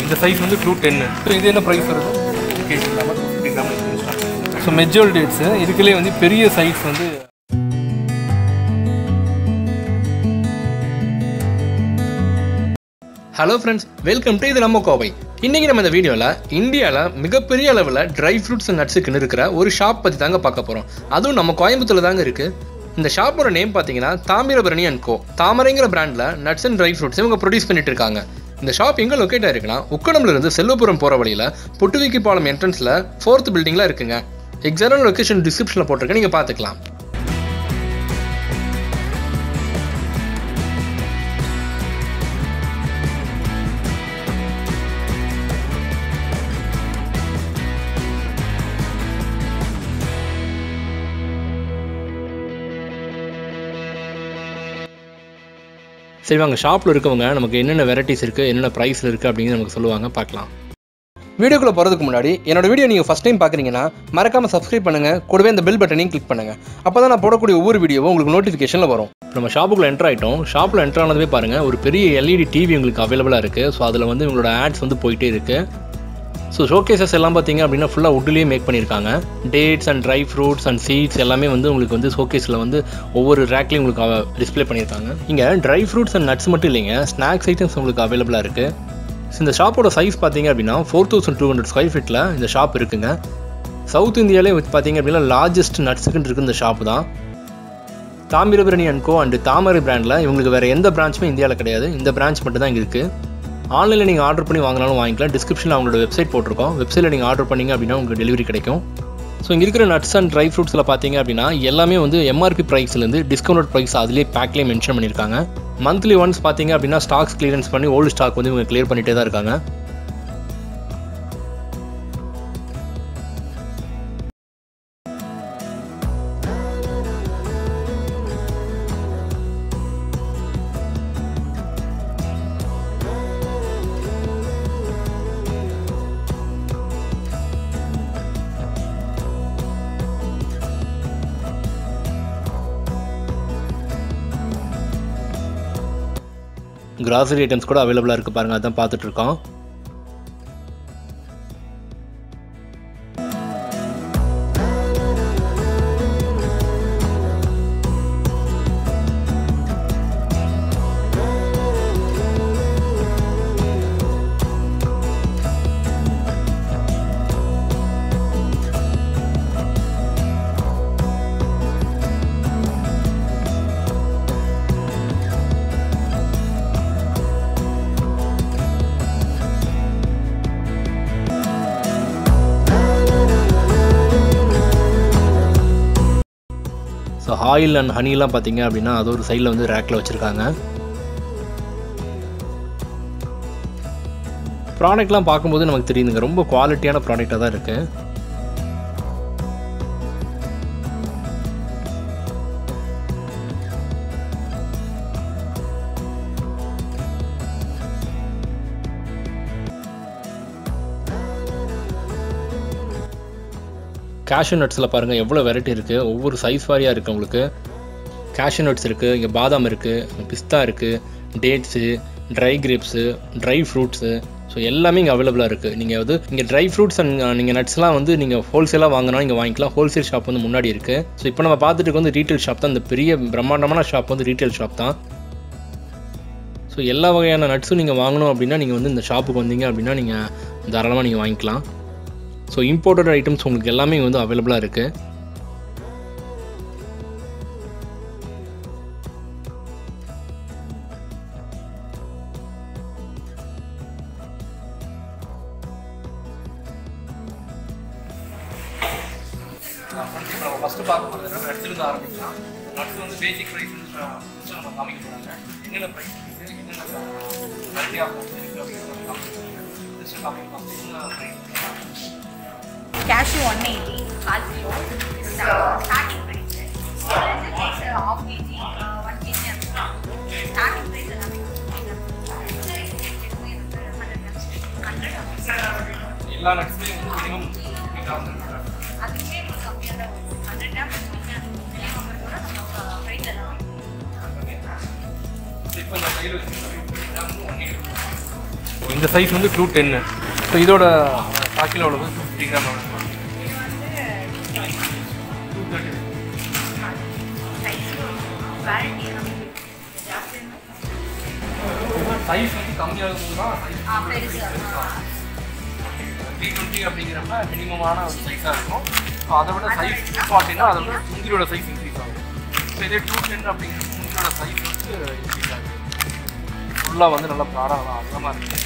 இந்த சைஸ் வந்து 210. ஸோ இது என்ன ப்ரைஸ் வருது? கேஜி இல்லாமல் 250 கிராம். ஸோ மெஜோல் டேட்ஸு இதுக்குள்ளே வந்து பெரிய சைஸ் வந்து ஹலோ ஃப்ரெண்ட்ஸ், வெல்கம் டு இது நம்ம கோவை. இன்றைக்கி நம்ம இந்த வீடியோவில் இந்தியாவில் மிகப்பெரிய அளவில் ட்ரை ஃப்ரூட்ஸ் அண்ட் நட்ஸுக்குன்னு இருக்கிற ஒரு ஷாப் பற்றி தாங்க பார்க்க போகிறோம். அதுவும் நம்ம கோயம்புத்தூரில் தாங்க இருக்குது. இந்த ஷாப்போட நேம் பார்த்தீங்கன்னா தாமிரபரணி அண்ட் கோ. தாமரைங்கிற பிராண்டில் நட்ஸ் அண்ட் ட்ரை ஃப்ரூட்ஸ் இவங்க ப்ரொடியூஸ் பண்ணிட்டு இருக்காங்க. இந்த ஷாப் எங்கே லொக்கேட் ஆயிருக்குன்னா உக்கடம்லேருந்து செல்வபுரம் போகிற வழியில் பொட்டுவிக்கி பாலம் என்ட்ரன்ஸில் 4th பில்டிங்கில் இருக்குங்க. எக்ஸாக்டான லொக்கேஷன் டிஸ்கிரிப்ஷனில் போட்டிருக்கேன், நீங்கள் பார்த்துக்கலாம். சரி வாங்க, ஷாப்பில் இருக்கவங்க நமக்கு என்னென்ன வெரைட்டிஸ் இருக்குது, என்னென்ன ப்ரைஸில் இருக்குது அப்படிங்கிறது நமக்கு சொல்லுவாங்க, பார்க்கலாம். வீடியோக்குள்ளே போகிறதுக்கு முன்னாடி என்னோட வீடியோ நீங்கள் ஃபஸ்ட் டைம் பார்க்குறீங்கன்னா மறக்காமல் சப்ஸ்கிரைப் பண்ணுங்கள், கூடவே இந்த பெல் பட்டனையும் கிளிக் பண்ணுங்கள். அப்போ தான் நான் போடக்கூடிய ஒவ்வொரு வீடியோவும் உங்களுக்கு நோட்டிஃபிகேஷனில் வரும். நம்ம ஷாப்புக்குள்ளே என்ட்ரு ஆகிட்டோம். ஷாப்பில் என்ட்ரு ஆனதுமே பாருங்கள், ஒரு பெரிய எல்இடி டிவி உங்களுக்கு அவைலபிளாக இருக்குது. ஸோ அதில் வந்து உங்களோட ஆட்ஸ் வந்து போயிட்டே இருக்குது. ஸோ ஷோகேசஸ் எல்லாம் பார்த்தீங்க அப்படின்னா ஃபுல்லாக வுட்லேயே மேக் பண்ணியிருக்காங்க. Dates and dry fruits and seeds எல்லாமே வந்து உங்களுக்கு வந்து ஷோகேஸில் வந்து ஒவ்வொரு ரேக்லேயும் உங்களுக்கு டிஸ்பிளே பண்ணியிருக்காங்க. இங்கே ட்ரை ஃப்ரூட்ஸ் அண்ட் நட்ஸ் மட்டும் இல்லைங்க, ஸ்நாக்ஸ் ஐட்டம்ஸ் உங்களுக்கு அவைலபிளாக இருக்குது. ஸோ இந்த ஷாப்போட சைஸ் பார்த்தீங்க அப்படின்னா 4200 ஸ்கொயர் ஃபீட்டில் இந்த ஷாப் இருக்குங்க. சவுத் இந்தியாவிலே பார்த்தீங்க அப்படின்னா லார்ஜஸ்ட் நட்ஸுக்குன்னு இருக்குது இந்த ஷாப்பு தான். தாமிரபரணி அண்ட் கோ அண்ட் தாமரை பிராண்டில் இவங்களுக்கு வேறு எந்த பிரான்ச்சுமே இந்தியாவில் கிடையாது. இந்த பிரான்ச் மட்டும் தான் இங்கே இருக்குது. ஆன்லைனில் நீங்கள் ஆர்டர் பண்ணி வாங்கினாலும் வாங்கிக்கலாம். டிஸ்கிரிப்ஷனில் அவங்களோட வெப்சைட் போட்டிருக்கோம். வெப்சைட்டில் நீங்கள் ஆர்டர் பண்ணிங்க அப்படின்னா உங்களுக்கு டெலிவரி கிடைக்கும். ஸோ இங்கே இருக்கிற நட்ஸ் அண்ட் ட்ரை ஃப்ரூட்ஸில் பார்த்தீங்க அப்படின்னா எல்லாமே வந்து எம்ஆர்பி ப்ரைஸ்லேருந்து டிஸ்கவுண்ட் ப்ரைஸ் அதிலே பேக்லேயே மென்ஷன் பண்ணியிருக்காங்க. மந்த்லி ஒன்ஸ் பார்த்தீங்க அப்படின்னா ஸ்டாக்ஸ் கிளியரன்ஸ் பண்ணி ஓல்டு ஸ்டாக் வந்து இவங்க கிளியர் பண்ணிகிட்டே தான் இருக்காங்க. கிராசரி ஐட்டம்ஸ் கூட அவைலபிளாக இருக்குது பாருங்கள், அதான் பார்த்துட்ருக்கோம். ஸோ ஆயில் அண்ட் ஹனிலாம் பார்த்தீங்க அப்படின்னா அது ஒரு சைடில் வந்து ரேக்கில் வச்சுருக்காங்க. ப்ராடக்ட்லாம் பார்க்கும்போது நமக்கு தெரியுதுங்க, ரொம்ப குவாலிட்டியான ப்ராடக்டாக தான் இருக்குது. கேஷ்யூ நட்ஸில் பாருங்கள் எவ்வளோ வெரைட்டி இருக்குது, ஒவ்வொரு சைஸ் வாரியாக இருக்குது. உங்களுக்கு கேஷ்யூ நட்ஸ் இருக்குது, இங்கே பாதாம் இருக்குது, பிஸ்தா இருக்குது, dates, try grapes, dry fruits, so எல்லாமே இங்கே அவைலபிளாக இருக்குது. நீங்கள் வந்து இங்கே ட்ரை ஃப்ரூட்ஸ் அண்ட் நீங்கள் நட்ஸ்லாம் வந்து நீங்கள் ஹோல்சேலாக வாங்கினா இங்கே வாங்கிக்கலாம். ஹோல்சேல் ஷாப் வந்து முன்னாடி இருக்குது. ஸோ இப்போ நம்ம பார்த்துட்டு வந்து ரீட்டைல் ஷாப் தான். இந்த பெரிய பிரம்மாண்டமான ஷாப் வந்து ரீட்டைல் ஷாப் தான். ஸோ எல்லா வகையான நட்ஸும் நீங்கள் வாங்கணும் அப்படின்னா நீங்கள் வந்து இந்த ஷாப்புக்கு வந்தீங்க அப்படின்னா நீங்கள் தாராளமாக நீங்கள் வாங்கிக்கலாம். ஸோ இம்போர்ட்டட் ஐட்டம்ஸ் உங்களுக்கு எல்லாமே வந்து அவைலபிளாக இருக்குது. ஃபஸ்ட்டு பார்க்க போகிறது நட்ஸ்லேருந்து ஆரம்பிக்கலாம். நட்ஸ் வந்து பேசிக் ப்ரைஸ் நம்ம காமிக்க போகிறாங்க. என்னென்ன ப்ரைஸ் இருக்குது, என்னென்ன வெரைட்டி ஆஃப் நட்ஸ் இருக்குது அப்படின்னு ஜஸ்ட் காமிக்கலாம். Cashew 180, half kilo, starting price. Orange is half kg, 1 kg. Starting price is 100 grams. எல்லா நட்ஸுமே மினிமம் 3000. அதுவே கம்மியாக தான் வரும். 100 grams மினிமம் கூட நம்ம ப்ரைஸ் எல்லாம். இப்போ இந்த கையில் வச்சுருக்கோம் 180. இந்த சைஸ் வந்து 210. ஸோ இதோட பாக்கில் எவ்வளவு 50 கிராம் எவ்வளோ? சைஸ் வந்து கம்மியாக தான் 320 அப்படிங்கிறப்ப மினிமமான ஒரு சைஸாக இருக்கும். ஸோ அதை விட சைஸ் 240னா அதை விட முந்திரியோட சைஸ் இன்க்ரீஸ் ஆகும். ஸோ இதே 210 அப்படிங்கிறப்ப முந்திரியோட சைஸ் வந்து இன்க்ரீஸ் ஆகும். ஃபுல்லாக வந்து நல்லா ப்ராடாக நல்லா அகலமாக இருக்குது.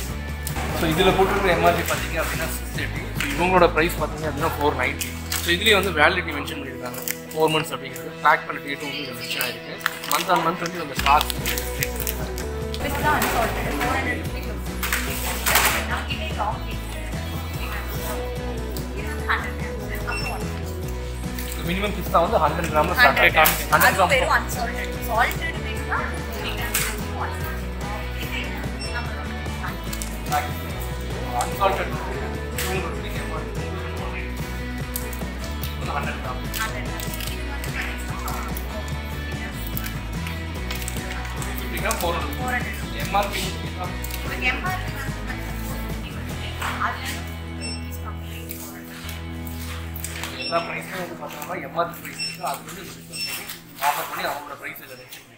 ஸோ இதில் போட்டுருக்கிற எம்ஆர்பி பார்த்தீங்க அப்படின்னா 680. ஸோ இவங்களோட ப்ரைஸ் பார்த்தீங்க அப்படின்னா 490. ஸோ இதுலேயே வந்து வேலிடிட்டி மென்ஷன் பண்ணியிருக்காங்க 4 months அப்படிங்கிறது. பேக் பண்ண டேட்டும் வந்து இதில் மென்ஷன் ஆகிருக்கு. மந்த் ஆன் மந்த் வந்து இந்த ஸ்டாக் மினிமம் பிஸ்தா வந்து 100 கிராம் ஸ்டார்ட் ஆகிட்டாங்க. 100 gram unsalted 200 rupees MRP 100 gram. MRP எல்லா ப்ரைஸுமே வந்து பார்த்தோம்னா எம்ஆர்பி ப்ரைஸ் இருக்குது. அது வந்து ஆஃபர் பண்ணி அவங்களோட ப்ரைஸ் இதில் மென்ஷன் பண்ணி.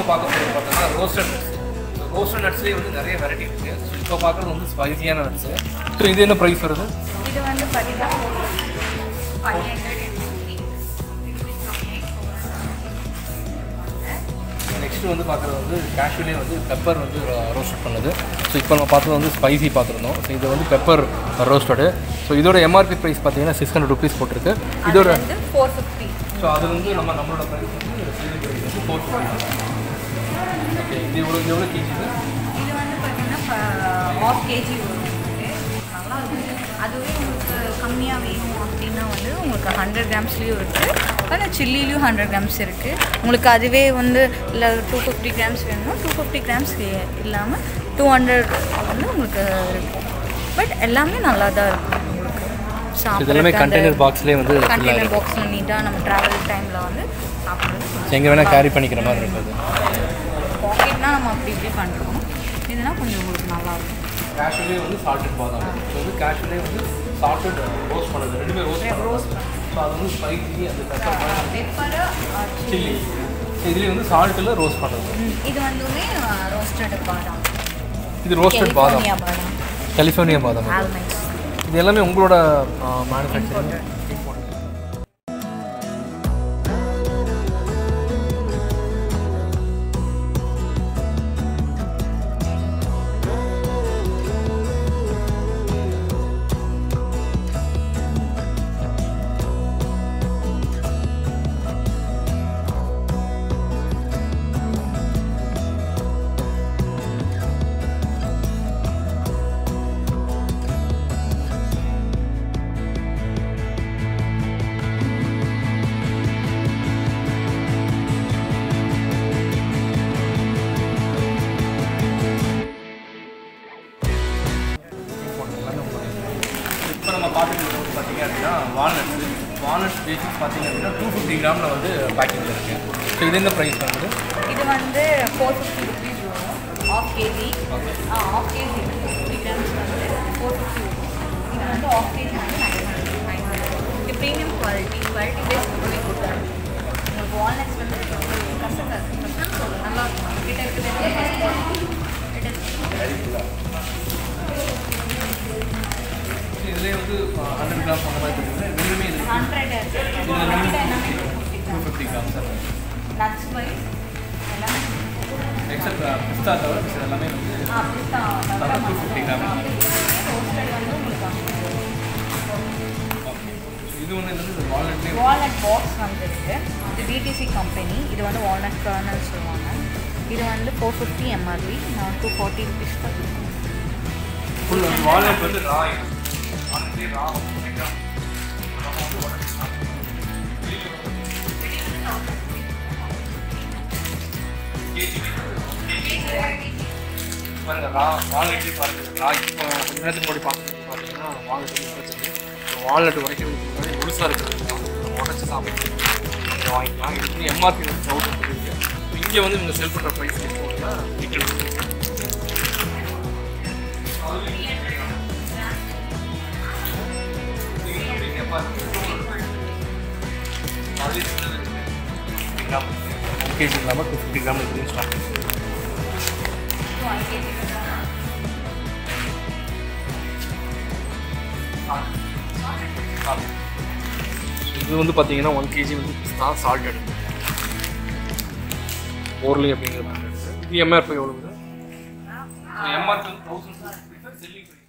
பார்க்க போகிறது பார்த்தோம்னா ரோஸ்டட் நட்ஸ். ரோஸ்டட் நட்ஸ்லேயே வந்து நிறைய வெரைட்டி இருக்குது. ஸோ இப்போ பார்க்குறது வந்து ஸ்பைசியான நட்ஸு. ஸோ இது என்ன ப்ரைஸ் வருது? இது வந்து பார்த்தீங்கன்னா நெக்ஸ்ட்டு வந்து பார்க்குறது வந்து கேஷ்யூலே வந்து பெப்பர் வந்து ரோஸ்டட் பண்ணுது. ஸோ இப்போ நம்ம பார்த்தது வந்து ஸ்பைசி பார்த்துருந்தோம். ஸோ இது வந்து பெப்பர் ரோஸ்டடு. ஸோ இதோட எம்ஆர்பி ப்ரைஸ் பார்த்தீங்கன்னா 600 rupees போட்டிருக்கு. இதோட 450. ஸோ அது வந்து நம்மளோட ப்ரைஸ் வந்து சேல் ப்ரைஸ் வந்து 450. ஓகே, இது எவ்வளோ கேஜி? இது வந்து பார்த்தீங்கன்னா ½ kg வரும். நல்லா இருக்கும். அதுவே உங்களுக்கு கம்மியாக வேணும் அப்படின்னா வந்து உங்களுக்கு 100 grams-லேயும் இருக்குது. ஆனால் சில்லிலையும் 100 grams இருக்குது. உங்களுக்கு அதுவே வந்து இல்லை 250 grams வேணும்னா 250 grams இல்லாமல் 200 வந்து உங்களுக்கு இருக்கும். பட் எல்லாமே நல்லா தான் இருக்கும். உங்களுக்கு இதெல்லாமே கண்டெய்னர் பாக்ஸ்லேயே வந்து கண்டெய்னர் பாக்ஸில் நீட்டாக நம்ம ட்ராவல் டைமில் வந்து சாப்பிடுறது எங்கே வேணால் கேரி பண்ணிக்கிற மாதிரி இருக்குது. பாக்கெட்னா நம்ம அப்படி இப்படி பண்ணுறோம். இதுனா கொஞ்சம் உங்களுக்கு நல்லாயிருக்கும். கேஷ்யூலே வந்து சால்டட் பாதாம். ஸோ வந்து கேஷ்யூலே வந்து சால்டட் ரோஸ்ட் பண்ணுறது, ரெண்டுமே ரோஸ்ட் பண்ணுறது. ஸோ அது வந்து ஸ்பைசி அந்த பெப்பர் சில்லி. ஸோ இதுலேயே வந்து சால்ட்டில் ரோஸ்ட் பண்ணுறது. இது வந்துமே ரோஸ்டட் பாதாம். இது ரோஸ்டட் பாதாம், கலிஃபோர்னியா பாதாம். இது எல்லாமே உங்களோட மேனுஃபேக்சரிங். வால்நட்ஸ் பேசிக்ஸ் பார்த்தீங்க அப்படின்னா 250 கிராமில் வந்து பேக்கிங்கில் இருக்குது. ஸோ இது என்ன ப்ரைஸ் வந்து? இது வந்து 450 rupees வரும். ½ kg. ½ kg 50 grams வந்து 450 வரும். இது வந்து ½ kg வந்து 900. இது ப்ரீமியம் குவாலிட்டி பேஸ் ரொம்பவே கொடுத்தாரு. உங்களுக்கு வால்நட்ஸ் வந்து கசக்காது. நல்லா இருக்கும். கிட்ட இருக்கிறது பெஸ்ட் குவாலிட்டி. இதுலேயே வந்து 100 கிராம்ஸ் அந்த மாதிரி இருக்குது. ரெண்டுமே இது 250 கிராம்ஸ் நட்ஸ் வைஸ் எல்லாமே எக்ஸப்ட் பிஸ்தா தவிர எல்லாமே வந்து 250 கிராம். ரோஸ்டட் வந்து உங்களுக்கு ஓகே, இது ஒன்று வால்நட் பாக்ஸ் வந்துருக்கு. இது பிடிசி கம்பெனி. இது வந்து வால்நட் கர்னல் சொல்லுவாங்க. இது வந்து 450 எம்ஆர்பி. நான் 240 ருபீஸ் தான் ஃபுல் வால்நட் வந்து ரா ரா பாருங்க வால்நட் பாருங்க ரா. இப்போ கொஞ்ச நேரத்துக்கு முன்னாடி பார்த்தீங்கன்னா வால்நட் வரைக்கும் முன்னாடி முழுசாக இருக்கிறது உடச்சி சாப்பிட்டு வாங்கிக்கலாம். இது வந்து எம்ஆர்பி வந்து 1000 இருக்குது. ஸோ இங்கே வந்து இவங்க செல் பண்ணுற ப்ரைஸ் போனீங்கன்னா டிக்கெட் கேஜி இல்லாமல் 250 கிராம் இருக்குது ஸ்டாக். இது வந்து பார்த்தீங்கன்னா 1 kg வந்து தான் சால்டட் ஓர்லி அப்படிங்கிற மாதிரி இருக்குது. இது எம்ஆர்பி எவ்வளவு? எம்ஆர்பி வந்து 1000 செல்லிங் ப்ரைஸ்.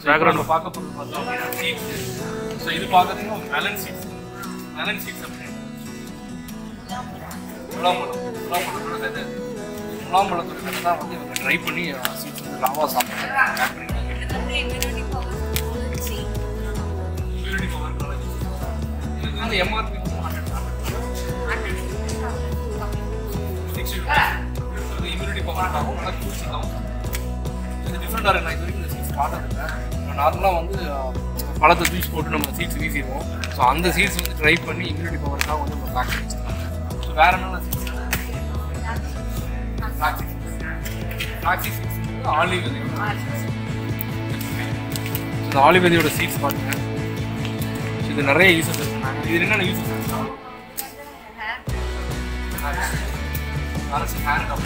பேக்ரவுண்ட் பார்க்க போகிறது பார்த்தோம் அப்படின்னா சீட்ஸ். ஸோ இது பார்க்குறதுன்னா ஒரு மெலன் சீட்ஸ் அப்படின்னு முலாம்பழத்தோட விதை. முலாம்பழத்தோட விதை தான் வந்து இவங்க ட்ரை பண்ணி சீட்ஸ் வந்து ராவா சாப்பிட்டு பேக் பண்ணிட்டாங்க. இம்யூனிட்டி பவர் இது வந்து எம்ஆர்பி வந்து 100 இம்யூனிட்டி பவருக்காகவும் நல்லா குளிர்ச்சிக்காகவும் இது டிஃப்ரெண்டாக இருக்கு. நான் இது வரைக்கும் இந்த சீட்ஸ் பார்த்ததில்லை. நார்மலாக வந்து பழத்தை ஜூஸ் போட்டு நம்ம சீட்ஸ் வீசிடுவோம். ஸோ அந்த சீட்ஸ் வந்து ட்ரை பண்ணி இம்யூனிட்டி பவருக்காக வந்து நம்ம பேக் பண்ணி வச்சுருக்கோம். ஸோ வேறு என்னென்ன சீட்ஸ்? ஃப்ளாக்ஸி சீட்ஸ் வந்து ஆலிவ் விதையோட சீட்ஸ். ஸோ இந்த ஆலிவ் விதையோட சீட்ஸ் பாருங்க. ஸோ இது நிறைய யூசஸ் இருக்குங்க. இது என்னென்ன யூசஸ் இருக்குன்னா ஹேர் கப்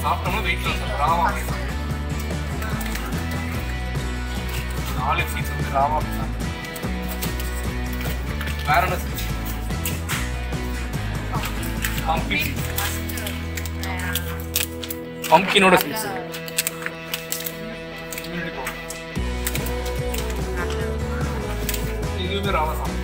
சாப்பிட்டோம்னா வெயிட் லாஸ் ராவா ஆலிவ் சீட்ஸ் வந்து ராவா வேற என்ன சீட்ஸ்? பம்ப்கினோட சீட்ஸ் இதுவே ராவா சாப்பிடும்.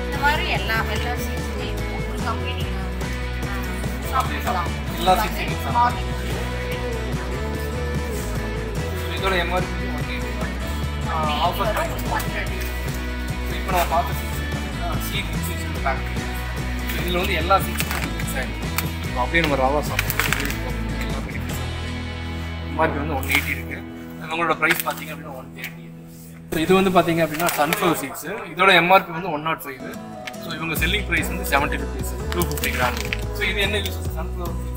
இந்த மாதிரி எல்லா சீட்ஸுமே ஒரு கம்பெனி சாப்பிடலாம். எல்லா சீட்ஸும் இதோட எம்ஆர்பி ஆஃபர் இப்போ நான் பார்த்த சீட் மிக்ஸ் ஃபேக்ட்ரி. இதில் வந்து எல்லா சீட்ஸும் மிக்ஸ் ஆகிடும். அப்படியே நம்ம ரவா சாப்பிட்டு எல்லா பெனிஃபிட்ஸ். எம்ஆர்பி வந்து 180 இருக்குது. உங்களோட ப்ரைஸ் பார்த்தீங்க அப்படின்னா 130. இது வந்து பார்த்தீங்க அப்படின்னா சன்ஃப்ளவர் சீட்ஸ். இதோட எம்ஆர்பி வந்து 105. ஸோ இவங்க செல்லிங் ப்ரைஸ் வந்து 70 rupees 250 கிராம். ஸோ இது என்ன யூஸ்? சன்ஃப்ளவர் சீட்ஸ்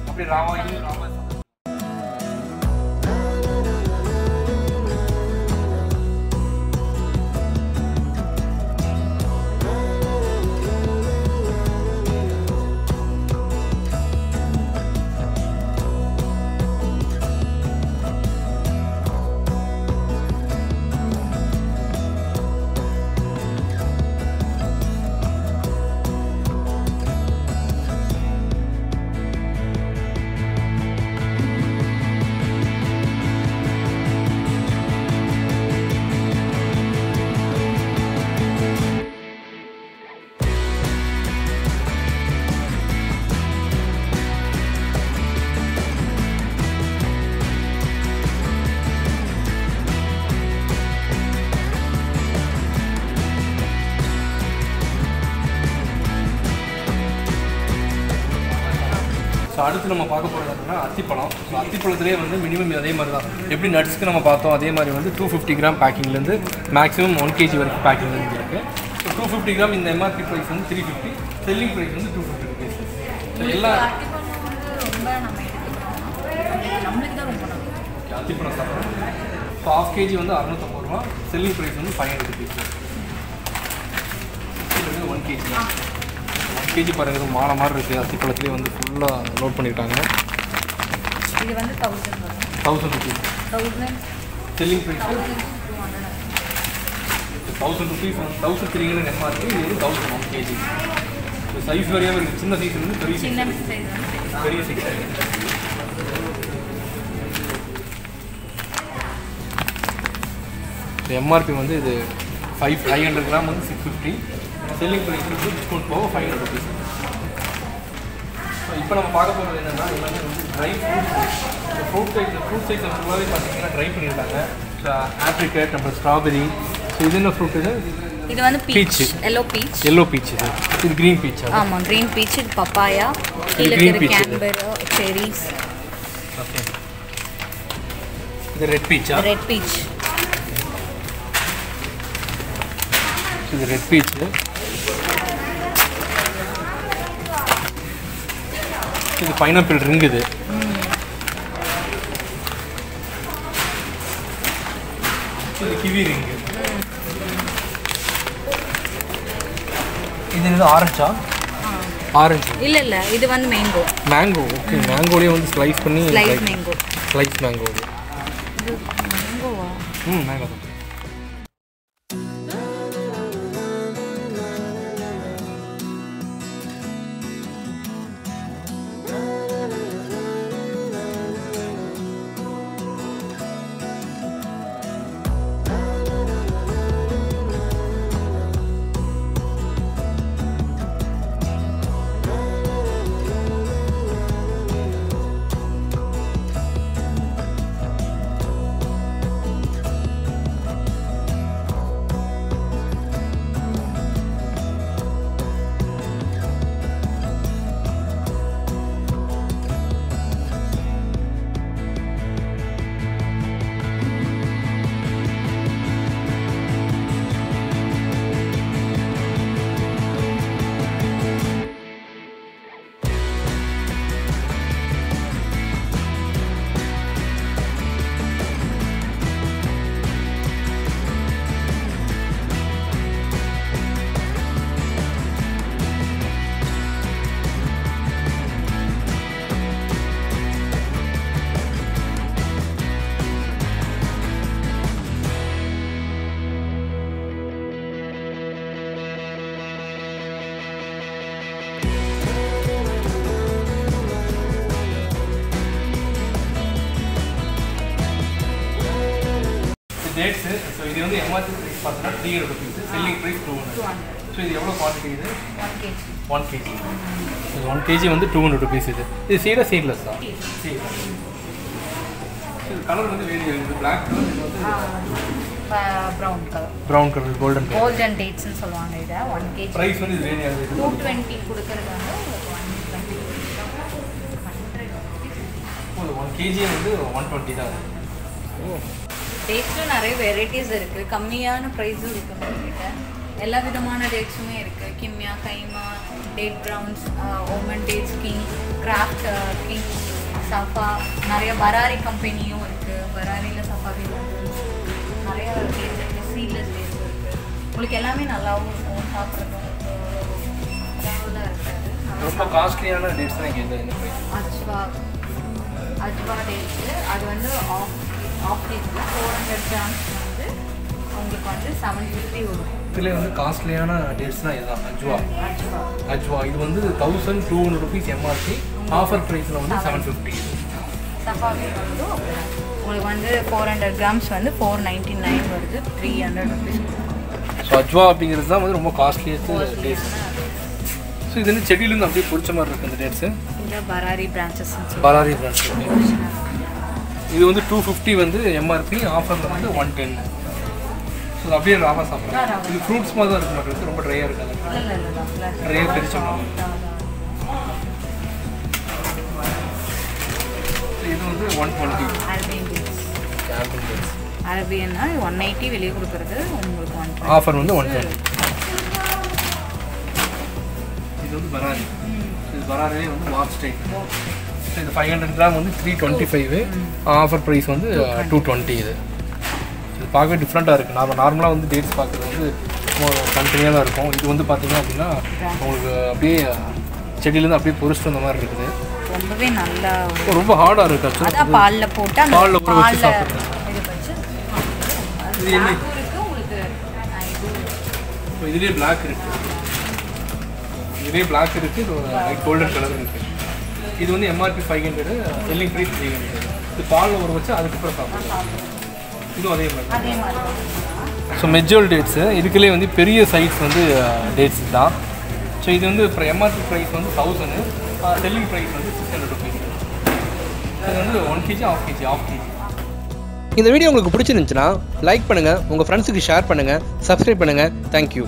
அப்படி ராவா அடுத்து நம்ம பார்க்க போகிறது அப்படின்னா அத்திப்பழம். ஸோ அத்திப்பழத்துலேயே வந்து மினிமம் அதே மாதிரி தான், எப்படி நட்ஸ்க்கு நம்ம பார்த்தோம் அதே மாதிரி வந்து 250 கிராம் பேக்கிங்லேருந்து மேக்ஸிமம் 1 kg வரைக்கும் பேக்கிங்லேருந்து இருக்குது. ஸோ 250 கிராம் இந்த எம்ஆர்பி ப்ரைஸ் வந்து 350, செல்லிங் ப்ரைஸ் வந்து 250 ருபீஸ். ஸோ எல்லா ரொம்ப நம்ம எடுத்துக்கிறோம், நம்மளுக்கு தான் ரொம்ப நல்லது. அத்திப்பழம் சாப்பிட்றோம். ஸோ 1/2 kg வந்து 650 ரூபா, செல்லிங் ப்ரைஸ் வந்து 500 ருபீஸ். இது வந்து 1 kg. 1 kg பாருங்கள், மாலை மாதிரி இருக்குது. அத்திப்பழத்துலேயே வந்து ஃபுல்லாக லோட் பண்ணிட்டாங்க. இது வந்து 1000 வரும். 1000 rupees. 1000 selling price 1200. 1000 rupees, 1300 MRP. இது வந்து 1000 1 kg. சைஸ் வரையாக இருக்குது. சின்ன சைஸ் வந்து பெரிய சின்ன சைஸ், சைஸ் வந்து பெரிய சைஸ். எம்ஆர்பி வந்து இது 500 கிராம் வந்து 650, செல்லிங் ப்ரைஸ் வந்து டிஸ்கவுண்ட் போக 500 ருபீஸ். ஸோ இப்போ நம்ம பார்க்க போகிறது என்னென்னா எல்லாமே வந்து ட்ரை ஃப்ரூட் சைஸ் ஃபுல்லாகவே பார்த்தீங்கன்னா ட்ரை பண்ணியிருக்காங்க. ஆப்ரிகட், அப்புறம் ஸ்ட்ராபெரி. ஸோ இது என்ன ஃப்ரூட்? இது வந்து peach, yellow peach. Yellow peach. இது க்ரீன் பீச். ஆமாம், க்ரீன் பீச். இது பப்பாயா, கீழே இருக்கிற கேன்பெரா, செரிஸ். ஓகே, இது ரெட் பீச்சா? Red peach. இது ரெட் பீச். இது பைனாப்பிள் ரிங். இது கிவி ரிங். இது ஆரஞ்சா? ஆரஞ்சு இல்ல இது வந்து மேங்கோ. மேங்கோ. ஓகே, மேங்கோலயே வந்து ஸ்லைஸ் பண்ணி ஸ்லைஸ் மேங்கோ. Slice mango. இது மேங்கோவா? மேங்கோ. டேட்ஸு. ஸோ இது வந்து எம்ஆர்பி ப்ரைஸ் பார்த்தீங்கன்னா 300 ருபீஸ், செல்லிங் ப்ரைஸ் 200. ஸோ இது எவ்வளோ குவான்டிட்டி? இது 1 kg. இது 1 kg வந்து 200 ருபீஸ். இது சீடா சீட்லெஸ் தான்? சீட்லெஸ். இது கலர் வந்து வேரி ஆகுது. பிளாக் கலர், இது வந்து brown colour. Brown colour, golden colour. Golden டேட்ஸ்னு சொல்லுவாங்க. இதை 1 kg ப்ரைஸ் வந்து இது வேரி ஆகுது. 220 கொடுக்குறது வந்து 120. 1 kg வந்து 120 தான். டேட்ஸில் நிறைய வெரைட்டிஸ் இருக்குது, கம்மியான ப்ரைஸும் இருக்குது நம்மக்கிட்ட. எல்லா விதமான டேட்ஸுமே இருக்குது. கிம்யா, கைமா, date browns, Oman dates, king, Kraft king, சஃபா, நிறைய பராரி கம்பெனியும் இருக்குது. பராரியில் சஃபாவே நிறைய டேட்ஸ் இருக்குது. சீட்லெஸ் டேட்ஸ் இருக்குது. உங்களுக்கு எல்லாமே நல்லாவும் இருக்கும், சாப்பிட்றதும் நல்லா இருக்காது. ரொம்ப காஸ்ட்லியான டேட்ஸ் தான் இங்கே என்ன ப்ரைஸ்? அஜ்வா டேட்ஸு, அது வந்து ஆஃப் கேஜில் 400 கிராம்ஸ் வந்து உங்களுக்கு வந்து 750 வரும். இதில் வந்து காஸ்ட்லியான டேட்ஸ்னால் இதுதான் அஜ்வா. இது வந்து 1200 ருபீஸ் எம்ஆர்பி, ஆஃபர் ப்ரைஸில் வந்து 750. சஃபாவி வந்து உங்களுக்கு வந்து 400 கிராம்ஸ் வந்து 499 வருது, 300 ருபீஸ். ஸோ அஜ்வா அப்படிங்கிறது தான் வந்து ரொம்ப காஸ்ட்லியஸ்ட் டேட்ஸ். ஸோ இது வந்து செடியிலேருந்து அப்படியே பிடிச்ச மாதிரி இருக்குது இந்த டேட்ஸு. இந்த பராரி பிரான்ச்சஸ். பராரி பிரான்ச். இது வந்து 250 வந்து எம்ஆர்பி, ஆஃபரில் வந்து 110. ஸோ அப்படியே ராவா சாப்பிட்றேன். இது ஃப்ரூட்ஸ் மாதிரி தான் இருக்க மாட்டேங்குது, ரொம்ப ட்ரையாக இருக்காது. ட்ரையாக பிரிச்சோம். வந்து 120. Arabian dates. Arabian dates. அரேபியன்னா 180 வெளியே கொடுக்குறது உங்களுக்கு 120. ஆஃபர் வந்து 120. இது வந்து பராரி. இது பராரிலே வந்து வாட்ச் டைப். இது 500 கிராம் வந்து 325. ஆஃபர் ப்ரைஸ் வந்து 220. இது பார்க்கவே டிஃப்ரெண்ட்டாக இருக்குது. நார்மலாக வந்து டேட்ஸ் பார்க்குறது வந்து தனித்தனியாக தான் இருக்கும். இது வந்து பார்த்தீங்க அப்படின்னா உங்களுக்கு அப்படியே செடியிலேருந்து அப்படியே பொரிச்சிட்டு வந்த மாதிரி இருக்குது. ரொம்பவே நல்லா ரொம்ப ஹார்டாக இருக்குது ஆக்சுவலாக. அதான் பாலில் போட்டு அந்த பாலில் ஊற வச்சு சாப்பிட்றேன். இது வச்சு இது என்ன உங்களுக்கு இதுலேயே பிளாக் இருக்குது. இதுலேயே பிளாக் இருக்குது. லைட் கோல்டன் கலர் இருக்குது. இது வந்து எம்ஆர்பி 500, செல்லிங் ப்ரைஸ் 300. இது பாலில் ஊற வச்சு அதுக்கப்புறம் சாப்பிட்றேன். இதுவும் அதே மாதிரி. ஸோ மெஜோல் டேட்ஸு இதுக்குள்ளே வந்து பெரிய சைஸ் வந்து டேட்ஸ் தான். ஸோ இது வந்து இப்போ எம்ஆர்பி ப்ரைஸ் வந்து 1000, செல்லிங் ப்ரைஸ் வந்து 600 rupees. இது வந்து 1 kg, half kg. இந்த வீடியோ உங்களுக்கு பிடிச்சிருந்துச்சுன்னா லைக் பண்ணுங்கள், உங்கள் ஃப்ரெண்ட்ஸுக்கு ஷேர் பண்ணுங்கள், சப்ஸ்கிரைப் பண்ணுங்கள். தேங்க்யூ.